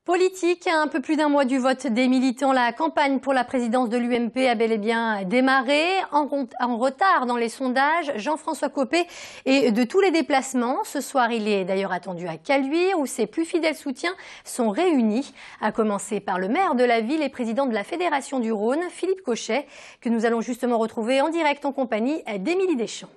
Politique, à un peu plus d'un mois du vote des militants, la campagne pour la présidence de l'UMP a bel et bien démarré. En retard dans les sondages, Jean-François Copé est de tous les déplacements. Ce soir, il est d'ailleurs attendu à Caluire, où ses plus fidèles soutiens sont réunis. À commencer par le maire de la ville et président de la Fédération du Rhône, Philippe Cochet, que nous allons justement retrouver en direct en compagnie d'Émilie Deschamps.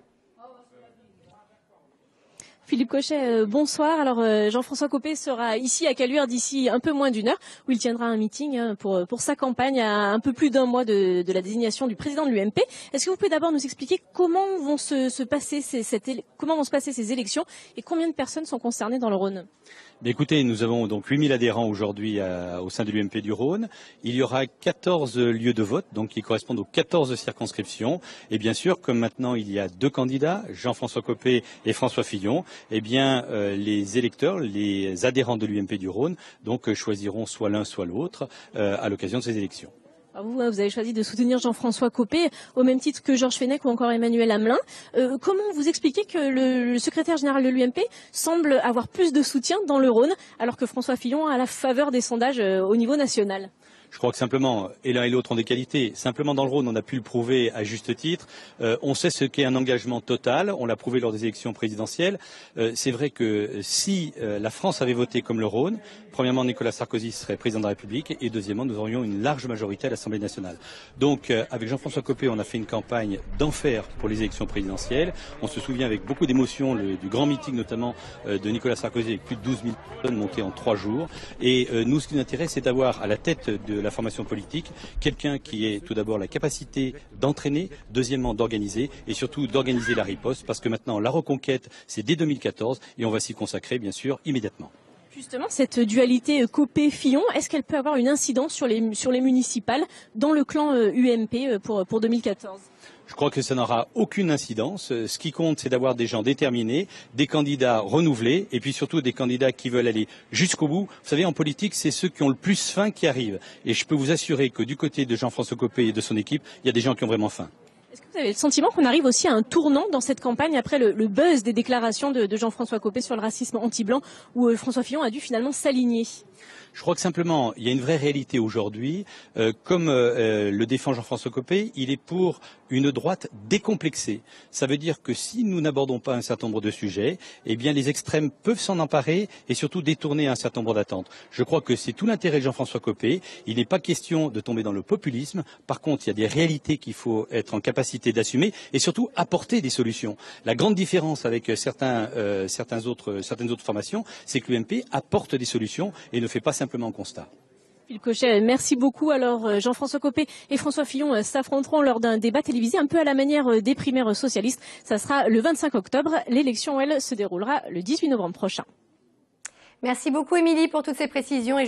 Philippe Cochet, bonsoir. Alors Jean-François Copé sera ici à Caluire d'ici un peu moins d'une heure, où il tiendra un meeting pour sa campagne à un peu plus d'un mois de la désignation du président de l'UMP. Est-ce que vous pouvez d'abord nous expliquer comment vont se passer ces élections et combien de personnes sont concernées dans le Rhône? Écoutez, nous avons donc 8000 adhérents aujourd'hui au sein de l'UMP du Rhône. Il y aura 14 lieux de vote, donc qui correspondent aux 14 circonscriptions. Et bien sûr, comme maintenant il y a deux candidats, Jean-François Copé et François Fillon, eh bien les électeurs, les adhérents de l'UMP du Rhône, donc choisiront soit l'un soit l'autre à l'occasion de ces élections. Alors vous avez choisi de soutenir Jean-François Copé au même titre que Georges Fenech ou encore Emmanuel Hamelin. Comment vous expliquez que le secrétaire général de l'UMP semble avoir plus de soutien dans le Rhône alors que François Fillon a la faveur des sondages au niveau national? Je crois que simplement, et l'un et l'autre ont des qualités. Simplement dans le Rhône, on a pu le prouver à juste titre. On sait ce qu'est un engagement total. On l'a prouvé lors des élections présidentielles. C'est vrai que si la France avait voté comme le Rhône, premièrement, Nicolas Sarkozy serait président de la République et deuxièmement, nous aurions une large majorité à l'Assemblée nationale. Donc, avec Jean-François Copé, on a fait une campagne d'enfer pour les élections présidentielles. On se souvient avec beaucoup d'émotion du grand meeting notamment de Nicolas Sarkozy avec plus de 12 000 personnes montées en 3 jours. Et nous, ce qui nous intéresse, c'est d'avoir à la tête de la formation politique quelqu'un qui ait tout d'abord la capacité d'entraîner, deuxièmement d'organiser et surtout d'organiser la riposte parce que maintenant la reconquête c'est dès 2014 et on va s'y consacrer bien sûr immédiatement. Justement, cette dualité Copé-Fillon, est-ce qu'elle peut avoir une incidence sur les municipales dans le clan UMP pour 2014? Je crois que ça n'aura aucune incidence. Ce qui compte, c'est d'avoir des gens déterminés, des candidats renouvelés, et puis surtout des candidats qui veulent aller jusqu'au bout. Vous savez, en politique, c'est ceux qui ont le plus faim qui arrivent. Et je peux vous assurer que du côté de Jean-François Copé et de son équipe, il y a des gens qui ont vraiment faim. Est-ce que vous avez le sentiment qu'on arrive aussi à un tournant dans cette campagne après le buzz des déclarations de Jean-François Copé sur le racisme anti-blanc, où François Fillon a dû finalement s'aligner? Je crois que simplement, il y a une vraie réalité aujourd'hui. Comme le défend Jean-François Copé, il est pour une droite décomplexée. Ça veut dire que si nous n'abordons pas un certain nombre de sujets, eh bien les extrêmes peuvent s'en emparer et surtout détourner un certain nombre d'attentes. Je crois que c'est tout l'intérêt de Jean-François Copé. Il n'est pas question de tomber dans le populisme. Par contre, il y a des réalités qu'il faut être en capacité d'assumer et surtout apporter des solutions. La grande différence avec certaines autres formations, c'est que l'UMP apporte des solutions et ne fait pas simplement un constat. Philippe Cochet, merci beaucoup. Alors Jean-François Copé et François Fillon s'affronteront lors d'un débat télévisé un peu à la manière des primaires socialistes. Ça sera le 25 octobre. L'élection, elle, se déroulera le 18 novembre prochain. Merci beaucoup Émilie pour toutes ces précisions et